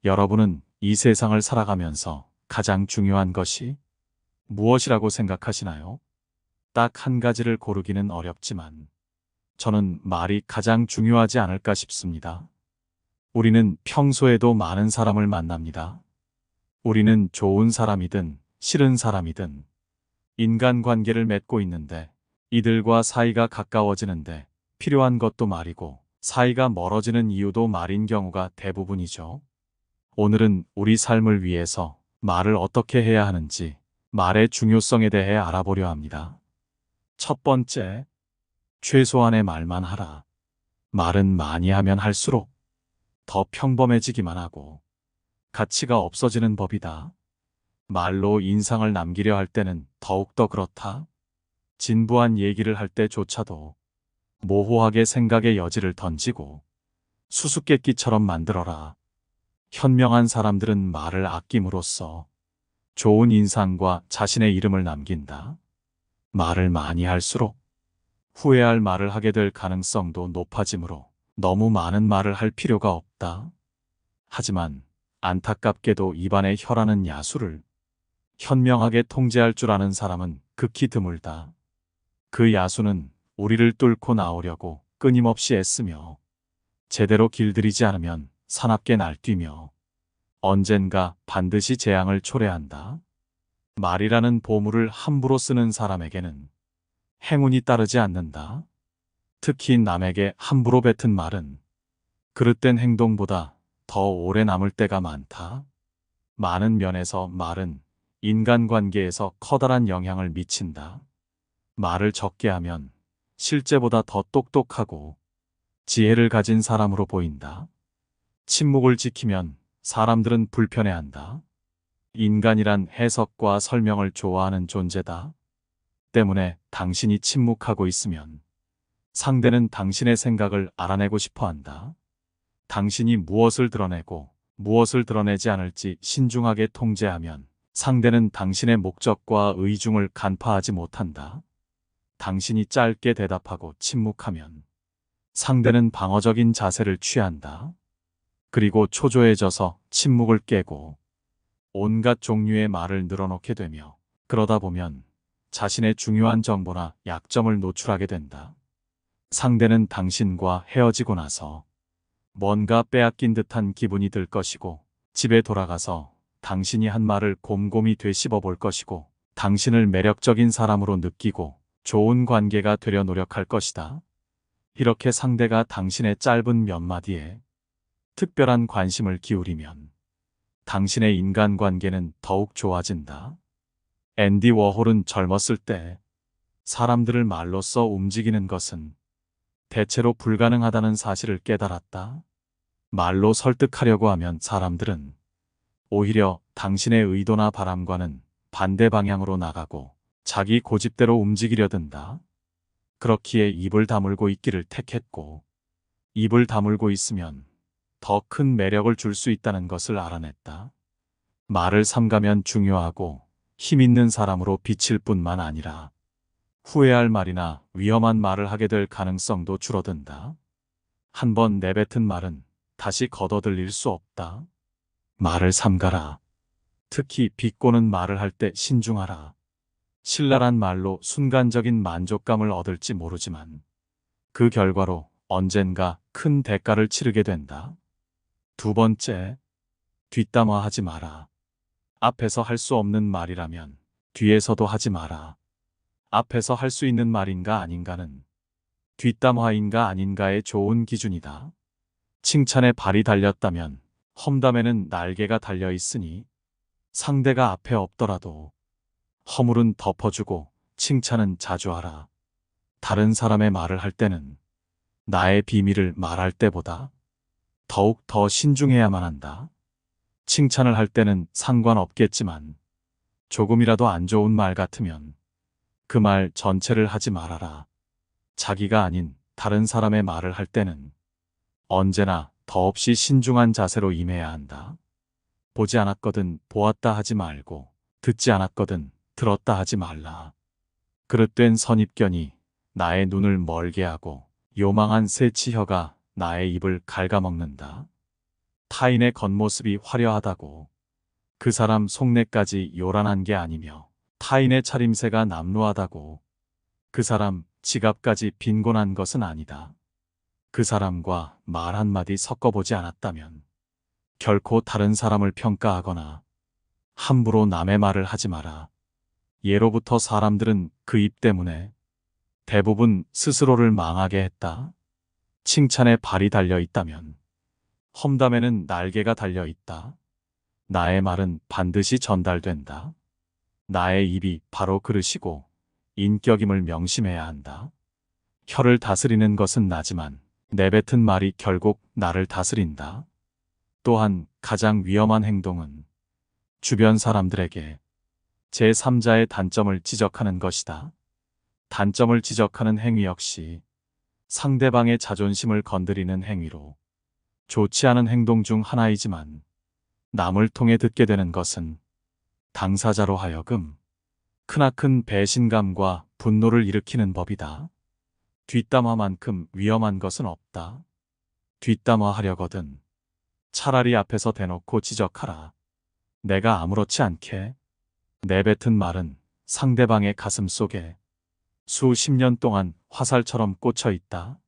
여러분은 이 세상을 살아가면서 가장 중요한 것이 무엇이라고 생각하시나요? 딱 한 가지를 고르기는 어렵지만 저는 말이 가장 중요하지 않을까 싶습니다. 우리는 평소에도 많은 사람을 만납니다. 우리는 좋은 사람이든 싫은 사람이든 인간관계를 맺고 있는데 이들과 사이가 가까워지는데 필요한 것도 말이고 사이가 멀어지는 이유도 말인 경우가 대부분이죠. 오늘은 우리 삶을 위해서 말을 어떻게 해야 하는지 말의 중요성에 대해 알아보려 합니다. 첫 번째, 최소한의 말만 하라. 말은 많이 하면 할수록 더 평범해지기만 하고 가치가 없어지는 법이다. 말로 인상을 남기려 할 때는 더욱더 그렇다. 진부한 얘기를 할 때조차도 모호하게 생각의 여지를 던지고 수수께끼처럼 만들어라. 현명한 사람들은 말을 아낌으로써 좋은 인상과 자신의 이름을 남긴다. 말을 많이 할수록 후회할 말을 하게 될 가능성도 높아지므로 너무 많은 말을 할 필요가 없다. 하지만 안타깝게도 입안에 혀라는 야수를 현명하게 통제할 줄 아는 사람은 극히 드물다. 그 야수는 우리를 뚫고 나오려고 끊임없이 애쓰며 제대로 길들이지 않으면 사납게 날뛰며 언젠가 반드시 재앙을 초래한다. 말이라는 보물을 함부로 쓰는 사람에게는 행운이 따르지 않는다. 특히 남에게 함부로 뱉은 말은 그릇된 행동보다 더 오래 남을 때가 많다. 많은 면에서 말은 인간관계에서 커다란 영향을 미친다. 말을 적게 하면 실제보다 더 똑똑하고 지혜를 가진 사람으로 보인다. 침묵을 지키면 사람들은 불편해한다. 인간이란 해석과 설명을 좋아하는 존재다. 때문에 당신이 침묵하고 있으면 상대는 당신의 생각을 알아내고 싶어 한다. 당신이 무엇을 드러내고 무엇을 드러내지 않을지 신중하게 통제하면 상대는 당신의 목적과 의중을 간파하지 못한다. 당신이 짧게 대답하고 침묵하면 상대는 방어적인 자세를 취한다. 그리고 초조해져서 침묵을 깨고 온갖 종류의 말을 늘어놓게 되며 그러다 보면 자신의 중요한 정보나 약점을 노출하게 된다. 상대는 당신과 헤어지고 나서 뭔가 빼앗긴 듯한 기분이 들 것이고 집에 돌아가서 당신이 한 말을 곰곰이 되씹어 볼 것이고 당신을 매력적인 사람으로 느끼고 좋은 관계가 되려 노력할 것이다. 이렇게 상대가 당신의 짧은 몇 마디에 특별한 관심을 기울이면 당신의 인간관계는 더욱 좋아진다. 앤디 워홀은 젊었을 때 사람들을 말로써 움직이는 것은 대체로 불가능하다는 사실을 깨달았다. 말로 설득하려고 하면 사람들은 오히려 당신의 의도나 바람과는 반대 방향으로 나가고 자기 고집대로 움직이려 든다. 그렇기에 입을 다물고 있기를 택했고 입을 다물고 있으면 더 큰 매력을 줄 수 있다는 것을 알아냈다. 말을 삼가면 중요하고 힘 있는 사람으로 비칠 뿐만 아니라 후회할 말이나 위험한 말을 하게 될 가능성도 줄어든다. 한번 내뱉은 말은 다시 걷어들일 수 없다. 말을 삼가라. 특히 비꼬는 말을 할 때 신중하라. 신랄한 말로 순간적인 만족감을 얻을지 모르지만 그 결과로 언젠가 큰 대가를 치르게 된다. 두 번째, 뒷담화하지 마라. 앞에서 할 수 없는 말이라면 뒤에서도 하지 마라. 앞에서 할 수 있는 말인가 아닌가는 뒷담화인가 아닌가의 좋은 기준이다. 칭찬에 발이 달렸다면 험담에는 날개가 달려 있으니 상대가 앞에 없더라도 허물은 덮어주고 칭찬은 자주 하라. 다른 사람의 말을 할 때는 나의 비밀을 말할 때보다 더욱 더 신중해야만 한다. 칭찬을 할 때는 상관없겠지만 조금이라도 안 좋은 말 같으면 그 말 전체를 하지 말아라. 자기가 아닌 다른 사람의 말을 할 때는 언제나 더없이 신중한 자세로 임해야 한다. 보지 않았거든 보았다 하지 말고 듣지 않았거든 들었다 하지 말라. 그릇된 선입견이 나의 눈을 멀게 하고 요망한 새치혀가 나의 입을 갉아먹는다. 타인의 겉모습이 화려하다고 그 사람 속내까지 요란한 게 아니며 타인의 차림새가 남루하다고 그 사람 지갑까지 빈곤한 것은 아니다. 그 사람과 말 한마디 섞어보지 않았다면 결코 다른 사람을 평가하거나 함부로 남의 말을 하지 마라. 예로부터 사람들은 그 입 때문에 대부분 스스로를 망하게 했다. 칭찬에 발이 달려 있다면 험담에는 날개가 달려 있다. 나의 말은 반드시 전달된다. 나의 입이 바로 그릇이고 인격임을 명심해야 한다. 혀를 다스리는 것은 나지만 내뱉은 말이 결국 나를 다스린다. 또한 가장 위험한 행동은 주변 사람들에게 제3자의 단점을 지적하는 것이다. 단점을 지적하는 행위 역시 상대방의 자존심을 건드리는 행위로 좋지 않은 행동 중 하나이지만 남을 통해 듣게 되는 것은 당사자로 하여금 크나큰 배신감과 분노를 일으키는 법이다. 뒷담화만큼 위험한 것은 없다. 뒷담화하려거든 차라리 앞에서 대놓고 지적하라. 내가 아무렇지 않게 내뱉은 말은 상대방의 가슴 속에 수십 년 동안 화살처럼 꽂혀 있다.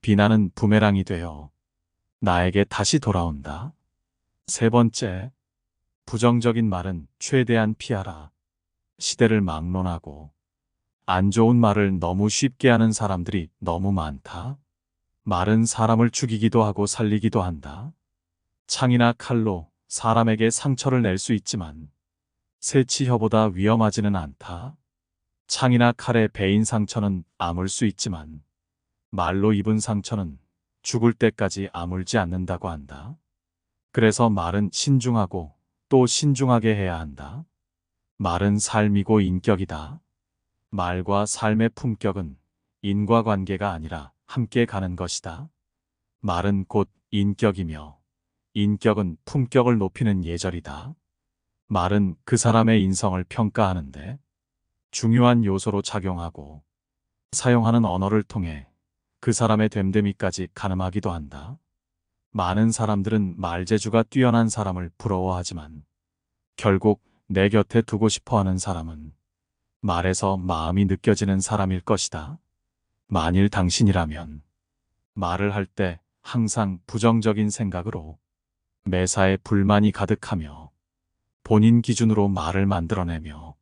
비난은 부메랑이 되어 나에게 다시 돌아온다. 세 번째, 부정적인 말은 최대한 피하라. 시대를 막론하고 안 좋은 말을 너무 쉽게 하는 사람들이 너무 많다. 말은 사람을 죽이기도 하고 살리기도 한다. 창이나 칼로 사람에게 상처를 낼 수 있지만 새치혀보다 위험하지는 않다. 창이나 칼에 베인 상처는 아물 수 있지만 말로 입은 상처는 죽을 때까지 아물지 않는다고 한다. 그래서 말은 신중하고 또 신중하게 해야 한다. 말은 삶이고 인격이다. 말과 삶의 품격은 인과관계가 아니라 함께 가는 것이다. 말은 곧 인격이며 인격은 품격을 높이는 예절이다. 말은 그 사람의 인성을 평가하는데 중요한 요소로 작용하고 사용하는 언어를 통해 그 사람의 됨됨이까지 가늠하기도 한다. 많은 사람들은 말재주가 뛰어난 사람을 부러워하지만 결국 내 곁에 두고 싶어 하는 사람은 말에서 마음이 느껴지는 사람일 것이다. 만일 당신이라면 말을 할 때 항상 부정적인 생각으로 매사에 불만이 가득하며 본인 기준으로 말을 만들어내며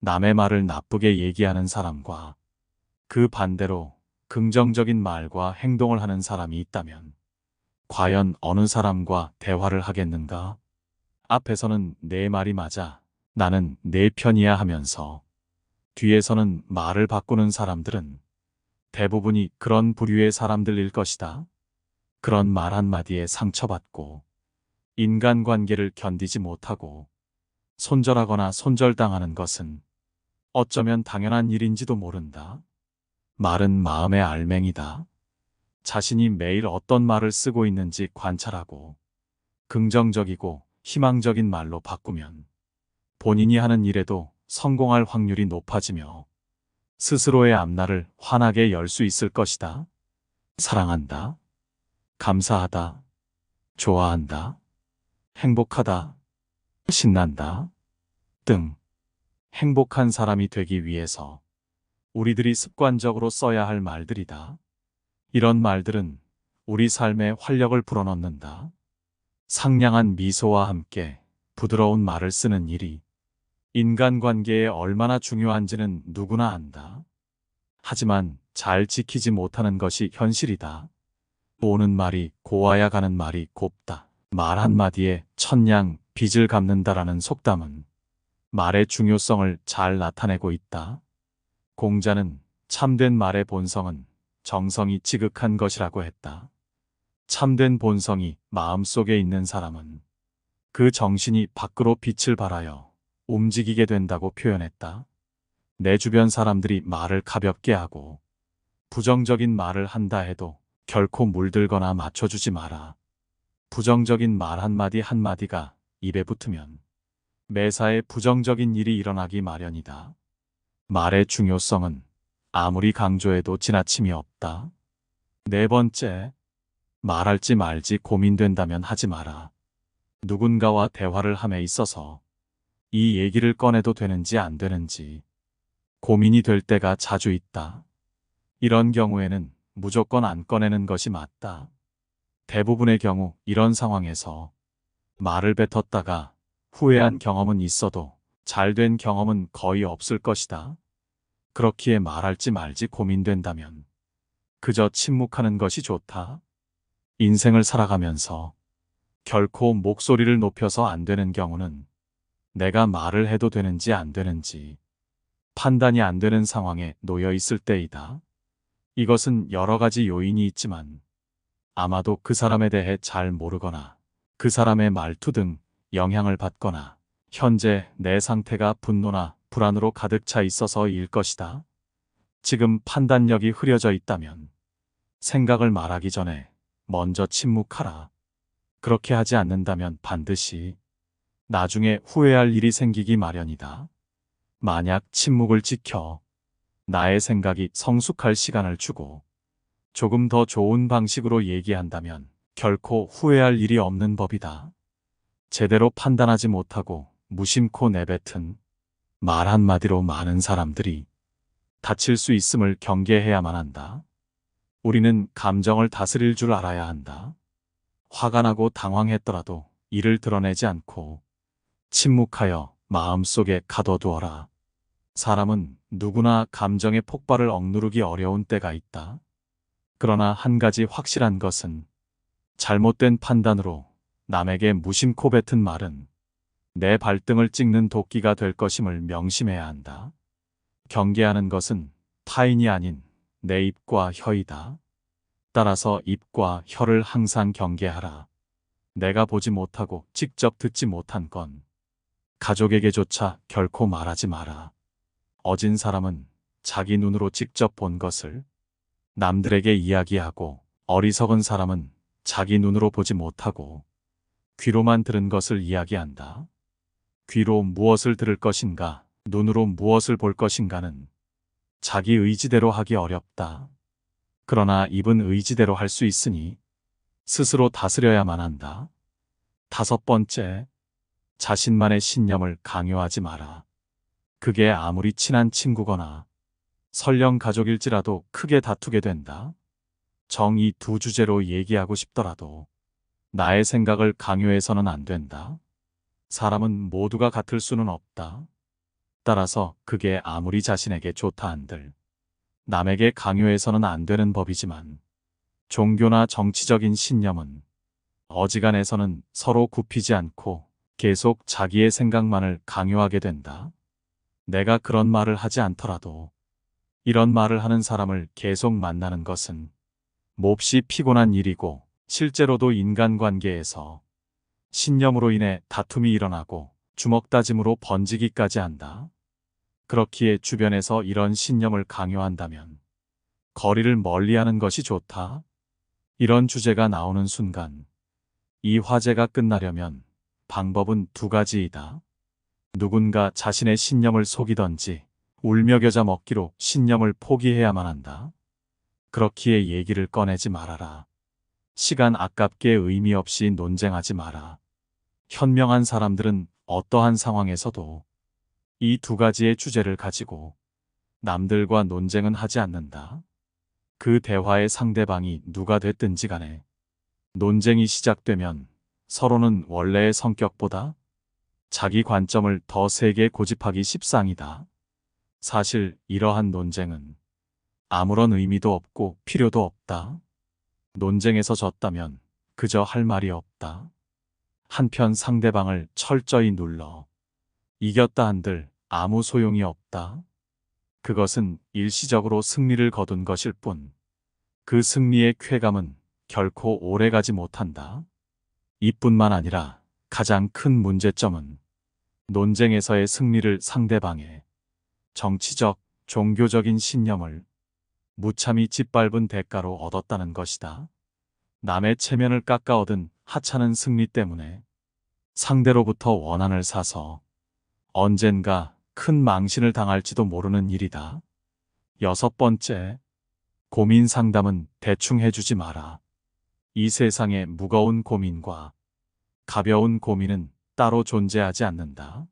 남의 말을 나쁘게 얘기하는 사람과 그 반대로 긍정적인 말과 행동을 하는 사람이 있다면 과연 어느 사람과 대화를 하겠는가? 앞에서는 내 말이 맞아. 나는 내 편이야 하면서 뒤에서는 말을 바꾸는 사람들은 대부분이 그런 부류의 사람들일 것이다. 그런 말 한마디에 상처받고 인간관계를 견디지 못하고 손절하거나 손절당하는 것은 어쩌면 당연한 일인지도 모른다. 말은 마음의 알맹이다. 자신이 매일 어떤 말을 쓰고 있는지 관찰하고 긍정적이고 희망적인 말로 바꾸면 본인이 하는 일에도 성공할 확률이 높아지며 스스로의 앞날을 환하게 열 수 있을 것이다. 사랑한다. 감사하다. 좋아한다. 행복하다. 신난다. 등 행복한 사람이 되기 위해서 우리들이 습관적으로 써야 할 말들이다. 이런 말들은 우리 삶에 활력을 불어넣는다. 상냥한 미소와 함께 부드러운 말을 쓰는 일이 인간관계에 얼마나 중요한지는 누구나 안다. 하지만 잘 지키지 못하는 것이 현실이다. 오는 말이 고와야 가는 말이 곱다. 말 한마디에 천냥 빚을 갚는다라는 속담은 말의 중요성을 잘 나타내고 있다. 공자는 참된 말의 본성은 정성이 지극한 것이라고 했다. 참된 본성이 마음속에 있는 사람은 그 정신이 밖으로 빛을 발하여 움직이게 된다고 표현했다. 내 주변 사람들이 말을 가볍게 하고 부정적인 말을 한다 해도 결코 물들거나 맞춰주지 마라. 부정적인 말 한마디 한마디가 입에 붙으면 매사에 부정적인 일이 일어나기 마련이다. 말의 중요성은 아무리 강조해도 지나침이 없다. 네 번째, 말할지 말지 고민된다면 하지 마라. 누군가와 대화를 함에 있어서 이 얘기를 꺼내도 되는지 안 되는지 고민이 될 때가 자주 있다. 이런 경우에는 무조건 안 꺼내는 것이 맞다. 대부분의 경우 이런 상황에서 말을 뱉었다가 후회한 경험은 있어도 잘된 경험은 거의 없을 것이다. 그렇기에 말할지 말지 고민된다면 그저 침묵하는 것이 좋다. 인생을 살아가면서 결코 목소리를 높여서 안 되는 경우는 내가 말을 해도 되는지 안 되는지 판단이 안 되는 상황에 놓여 있을 때이다. 이것은 여러 가지 요인이 있지만 아마도 그 사람에 대해 잘 모르거나 그 사람의 말투 등 영향을 받거나 현재 내 상태가 분노나 불안으로 가득 차 있어서일 것이다. 지금 판단력이 흐려져 있다면 생각을 말하기 전에 먼저 침묵하라. 그렇게 하지 않는다면 반드시 나중에 후회할 일이 생기기 마련이다. 만약 침묵을 지켜 나의 생각이 성숙할 시간을 주고 조금 더 좋은 방식으로 얘기한다면 결코 후회할 일이 없는 법이다. 제대로 판단하지 못하고 무심코 내뱉은 말 한마디로 많은 사람들이 다칠 수 있음을 경계해야만 한다. 우리는 감정을 다스릴 줄 알아야 한다. 화가 나고 당황했더라도 이를 드러내지 않고 침묵하여 마음속에 가둬두어라. 사람은 누구나 감정의 폭발을 억누르기 어려운 때가 있다. 그러나 한 가지 확실한 것은 잘못된 판단으로 남에게 무심코 뱉은 말은 내 발등을 찍는 도끼가 될 것임을 명심해야 한다. 경계하는 것은 타인이 아닌 내 입과 혀이다. 따라서 입과 혀를 항상 경계하라. 내가 보지 못하고 직접 듣지 못한 건 가족에게조차 결코 말하지 마라. 어진 사람은 자기 눈으로 직접 본 것을 남들에게 이야기하고 어리석은 사람은 자기 눈으로 보지 못하고 귀로만 들은 것을 이야기한다. 귀로 무엇을 들을 것인가, 눈으로 무엇을 볼 것인가는 자기 의지대로 하기 어렵다. 그러나 입은 의지대로 할 수 있으니 스스로 다스려야만 한다. 5번째, 자신만의 신념을 강요하지 마라. 그게 아무리 친한 친구거나 설령 가족일지라도 크게 다투게 된다. 이 두 주제로 얘기하고 싶더라도 나의 생각을 강요해서는 안 된다. 사람은 모두가 같을 수는 없다. 따라서 그게 아무리 자신에게 좋다 한들 남에게 강요해서는 안 되는 법이지만 종교나 정치적인 신념은 어지간해서는 서로 굽히지 않고 계속 자기의 생각만을 강요하게 된다. 내가 그런 말을 하지 않더라도 이런 말을 하는 사람을 계속 만나는 것은 몹시 피곤한 일이고 실제로도 인간관계에서 신념으로 인해 다툼이 일어나고 주먹다짐으로 번지기까지 한다. 그렇기에 주변에서 이런 신념을 강요한다면 거리를 멀리하는 것이 좋다. 이런 주제가 나오는 순간 이 화제가 끝나려면 방법은 2가지이다. 누군가 자신의 신념을 속이던지 울며 겨자 먹기로 신념을 포기해야만 한다. 그렇기에 얘기를 꺼내지 말아라. 시간 아깝게 의미 없이 논쟁하지 마라. 현명한 사람들은 어떠한 상황에서도 이 2가지의 주제를 가지고 남들과 논쟁은 하지 않는다. 그 대화의 상대방이 누가 됐든지 간에 논쟁이 시작되면 서로는 원래의 성격보다 자기 관점을 더 세게 고집하기 십상이다. 사실 이러한 논쟁은 아무런 의미도 없고 필요도 없다. 논쟁에서 졌다면 그저 할 말이 없다. 한편 상대방을 철저히 눌러 이겼다 한들 아무 소용이 없다. 그것은 일시적으로 승리를 거둔 것일 뿐 그 승리의 쾌감은 결코 오래가지 못한다. 이뿐만 아니라 가장 큰 문제점은 논쟁에서의 승리를 상대방의 정치적, 종교적인 신념을 무참히 짓밟은 대가로 얻었다는 것이다. 남의 체면을 깎아 얻은 하찮은 승리 때문에 상대로부터 원한을 사서 언젠가 큰 망신을 당할지도 모르는 일이다. 6번째, 고민 상담은 대충 해주지 마라. 이 세상에 무거운 고민과 가벼운 고민은 따로 존재하지 않는다.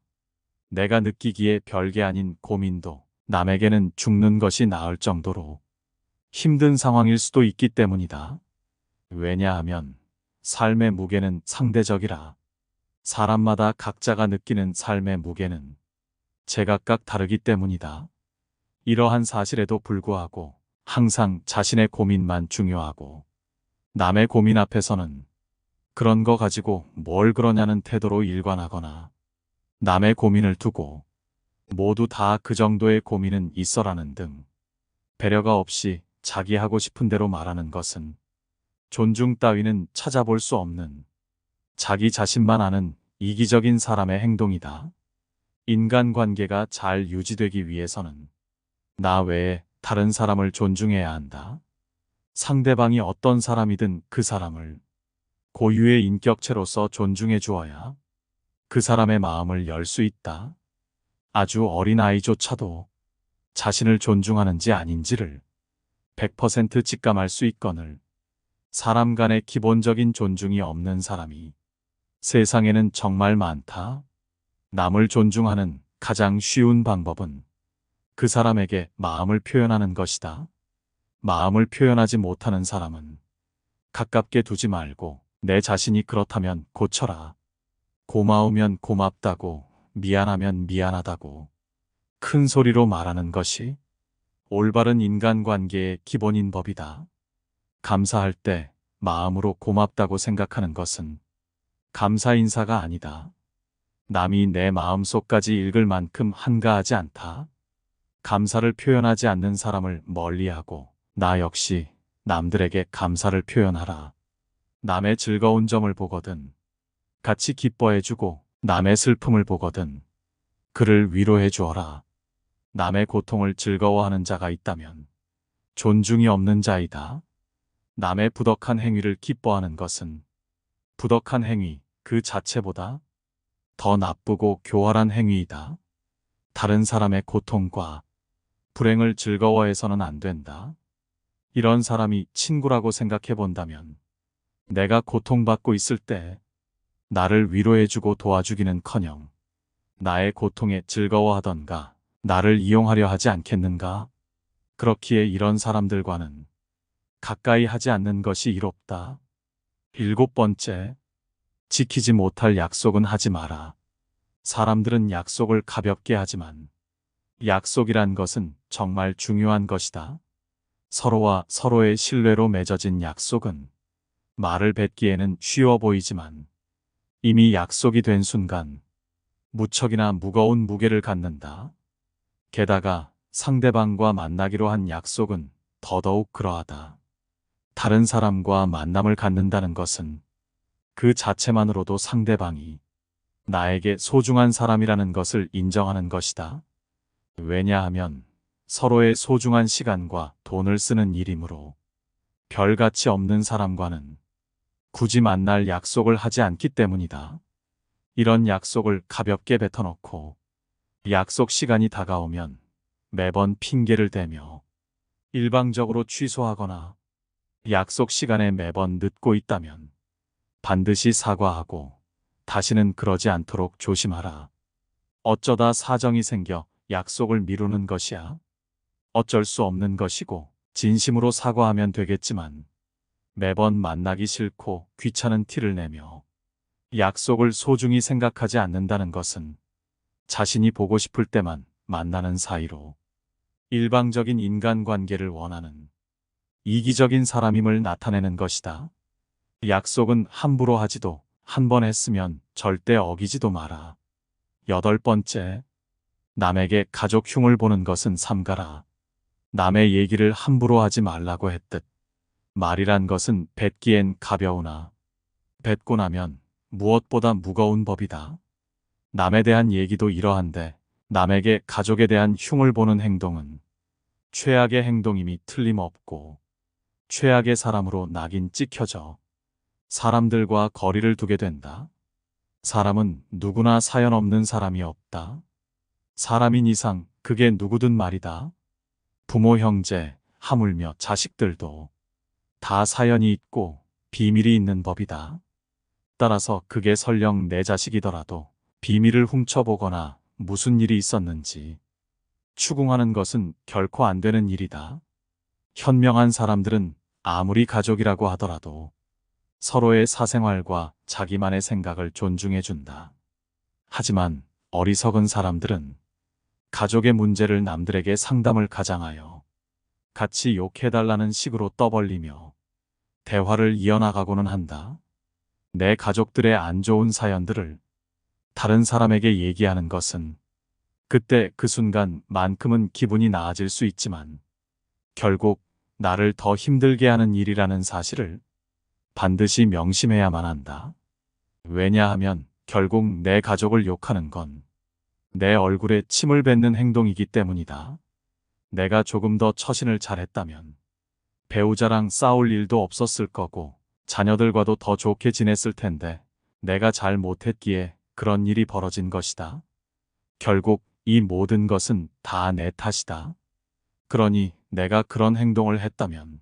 내가 느끼기에 별게 아닌 고민도 남에게는 죽는 것이 나을 정도로 힘든 상황일 수도 있기 때문이다. 왜냐하면 삶의 무게는 상대적이라. 사람마다 각자가 느끼는 삶의 무게는 제각각 다르기 때문이다. 이러한 사실에도 불구하고 항상 자신의 고민만 중요하고 남의 고민 앞에서는 그런 거 가지고 뭘 그러냐는 태도로 일관하거나 남의 고민을 두고 모두 다 그 정도의 고민은 있어라는 등 배려가 없이 자기 하고 싶은 대로 말하는 것은 존중 따위는 찾아볼 수 없는 자기 자신만 아는 이기적인 사람의 행동이다. 인간관계가 잘 유지되기 위해서는 나 외에 다른 사람을 존중해야 한다. 상대방이 어떤 사람이든 그 사람을 고유의 인격체로서 존중해 주어야 그 사람의 마음을 열 수 있다. 아주 어린 아이조차도 자신을 존중하는지 아닌지를 100% 직감할 수 있거늘 사람 간의 기본적인 존중이 없는 사람이 세상에는 정말 많다. 남을 존중하는 가장 쉬운 방법은 그 사람에게 마음을 표현하는 것이다. 마음을 표현하지 못하는 사람은 가깝게 두지 말고 내 자신이 그렇다면 고쳐라. 고마우면 고맙다고, 미안하면 미안하다고 큰 소리로 말하는 것이 올바른 인간관계의 기본인 법이다. 감사할 때 마음으로 고맙다고 생각하는 것은 감사 인사가 아니다. 남이 내 마음속까지 읽을 만큼 한가하지 않다. 감사를 표현하지 않는 사람을 멀리하고 나 역시 남들에게 감사를 표현하라. 남의 즐거운 점을 보거든 같이 기뻐해주고 남의 슬픔을 보거든 그를 위로해 주어라. 남의 고통을 즐거워하는 자가 있다면 존중이 없는 자이다. 남의 부덕한 행위를 기뻐하는 것은 부덕한 행위 그 자체보다 더 나쁘고 교활한 행위이다. 다른 사람의 고통과 불행을 즐거워해서는 안 된다. 이런 사람이 친구라고 생각해 본다면 내가 고통받고 있을 때 나를 위로해주고 도와주기는커녕 나의 고통에 즐거워하던가 나를 이용하려 하지 않겠는가? 그렇기에 이런 사람들과는 가까이 하지 않는 것이 이롭다. 7번째, 지키지 못할 약속은 하지 마라. 사람들은 약속을 가볍게 하지만 약속이란 것은 정말 중요한 것이다. 서로와 서로의 신뢰로 맺어진 약속은 말을 뱉기에는 쉬워 보이지만 이미 약속이 된 순간 무척이나 무거운 무게를 갖는다. 게다가 상대방과 만나기로 한 약속은 더더욱 그러하다. 다른 사람과 만남을 갖는다는 것은 그 자체만으로도 상대방이 나에게 소중한 사람이라는 것을 인정하는 것이다. 왜냐하면 서로의 소중한 시간과 돈을 쓰는 일이므로 별 가치 없는 사람과는 굳이 만날 약속을 하지 않기 때문이다. 이런 약속을 가볍게 뱉어놓고 약속 시간이 다가오면 매번 핑계를 대며 일방적으로 취소하거나 약속 시간에 매번 늦고 있다면 반드시 사과하고 다시는 그러지 않도록 조심하라. 어쩌다 사정이 생겨 약속을 미루는 것이야. 어쩔 수 없는 것이고 진심으로 사과하면 되겠지만 매번 만나기 싫고 귀찮은 티를 내며 약속을 소중히 생각하지 않는다는 것은 자신이 보고 싶을 때만 만나는 사이로 일방적인 인간관계를 원하는 이기적인 사람임을 나타내는 것이다. 약속은 함부로 하지도 한 번 했으면 절대 어기지도 마라. 8번째, 남에게 가족 흉을 보는 것은 삼가라. 남의 얘기를 함부로 하지 말라고 했듯 말이란 것은 뱉기엔 가벼우나 뱉고 나면 무엇보다 무거운 법이다. 남에 대한 얘기도 이러한데 남에게 가족에 대한 흉을 보는 행동은 최악의 행동임이 틀림없고 최악의 사람으로 낙인 찍혀져 사람들과 거리를 두게 된다. 사람은 누구나 사연 없는 사람이 없다. 사람인 이상 그게 누구든 말이다. 부모, 형제, 하물며 자식들도 다 사연이 있고 비밀이 있는 법이다. 따라서 그게 설령 내 자식이더라도 비밀을 훔쳐보거나 무슨 일이 있었는지 추궁하는 것은 결코 안 되는 일이다. 현명한 사람들은 아무리 가족이라고 하더라도 서로의 사생활과 자기만의 생각을 존중해준다. 하지만 어리석은 사람들은 가족의 문제를 남들에게 상담을 가장하여 같이 욕해달라는 식으로 떠벌리며 대화를 이어나가고는 한다. 내 가족들의 안 좋은 사연들을 다른 사람에게 얘기하는 것은 그때 그 순간만큼은 기분이 나아질 수 있지만 결국 나를 더 힘들게 하는 일이라는 사실을 반드시 명심해야만 한다. 왜냐하면 결국 내 가족을 욕하는 건 내 얼굴에 침을 뱉는 행동이기 때문이다. 내가 조금 더 처신을 잘했다면 배우자랑 싸울 일도 없었을 거고 자녀들과도 더 좋게 지냈을 텐데 내가 잘 못했기에 그런 일이 벌어진 것이다. 결국 이 모든 것은 다 내 탓이다. 그러니 내가 그런 행동을 했다면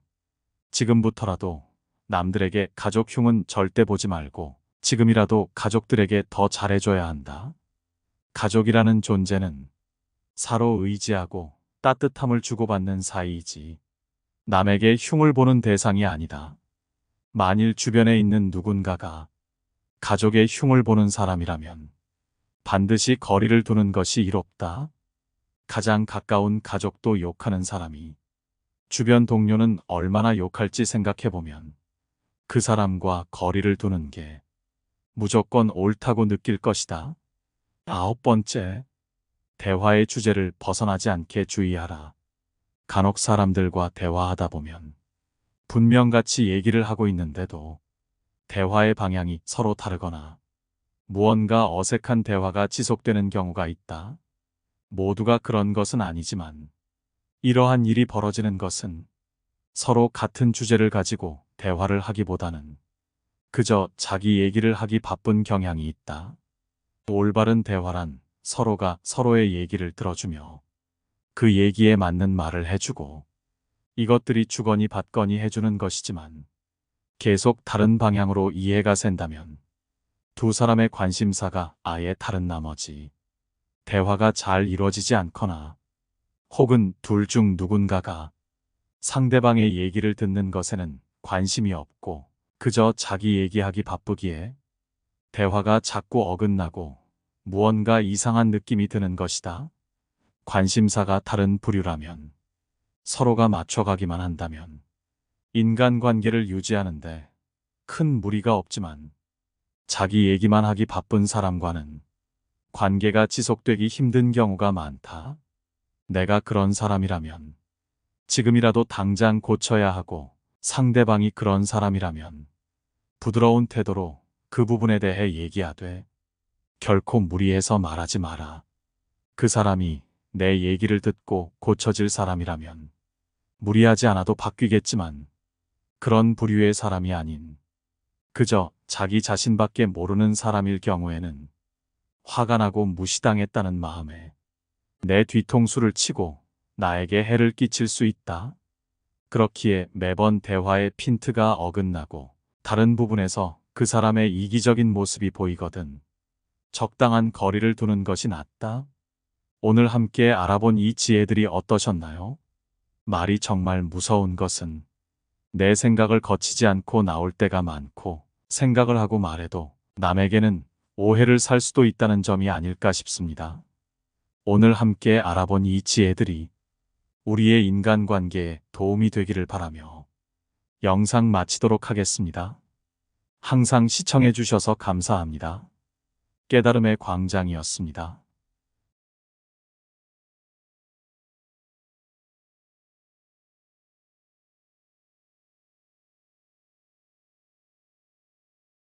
지금부터라도 남들에게 가족 흉은 절대 보지 말고 지금이라도 가족들에게 더 잘해줘야 한다. 가족이라는 존재는 서로 의지하고 따뜻함을 주고받는 사이이지 남에게 흉을 보는 대상이 아니다. 만일 주변에 있는 누군가가 가족의 흉을 보는 사람이라면 반드시 거리를 두는 것이 이롭다. 가장 가까운 가족도 욕하는 사람이 주변 동료는 얼마나 욕할지 생각해보면 그 사람과 거리를 두는 게 무조건 옳다고 느낄 것이다. 9번째, 대화의 주제를 벗어나지 않게 주의하라. 간혹 사람들과 대화하다 보면 분명 같이 얘기를 하고 있는데도 대화의 방향이 서로 다르거나 무언가 어색한 대화가 지속되는 경우가 있다. 모두가 그런 것은 아니지만 이러한 일이 벌어지는 것은 서로 같은 주제를 가지고 대화를 하기보다는 그저 자기 얘기를 하기 바쁜 경향이 있다. 올바른 대화란 서로가 서로의 얘기를 들어주며 그 얘기에 맞는 말을 해주고 이것들이 주거니 받거니 해주는 것이지만 계속 다른 방향으로 이해가 센다면 두 사람의 관심사가 아예 다른 나머지 대화가 잘 이루어지지 않거나 혹은 둘 중 누군가가 상대방의 얘기를 듣는 것에는 관심이 없고 그저 자기 얘기하기 바쁘기에 대화가 자꾸 어긋나고 무언가 이상한 느낌이 드는 것이다. 관심사가 다른 부류라면 서로가 맞춰가기만 한다면 인간관계를 유지하는데 큰 무리가 없지만 자기 얘기만 하기 바쁜 사람과는 관계가 지속되기 힘든 경우가 많다. 내가 그런 사람이라면 지금이라도 당장 고쳐야 하고 상대방이 그런 사람이라면 부드러운 태도로 그 부분에 대해 얘기하되 결코 무리해서 말하지 마라. 그 사람이 내 얘기를 듣고 고쳐질 사람이라면 무리하지 않아도 바뀌겠지만 그런 부류의 사람이 아닌 그저 자기 자신밖에 모르는 사람일 경우에는 화가 나고 무시당했다는 마음에 내 뒤통수를 치고 나에게 해를 끼칠 수 있다. 그렇기에 매번 대화의 핀트가 어긋나고 다른 부분에서 그 사람의 이기적인 모습이 보이거든 적당한 거리를 두는 것이 낫다. 오늘 함께 알아본 이 지혜들이 어떠셨나요? 말이 정말 무서운 것은 내 생각을 거치지 않고 나올 때가 많고 생각을 하고 말해도 남에게는 오해를 살 수도 있다는 점이 아닐까 싶습니다. 오늘 함께 알아본 이 지혜들이 우리의 인간관계에 도움이 되기를 바라며 영상 마치도록 하겠습니다. 항상 시청해 주셔서 감사합니다. 깨달음의 광장이었습니다.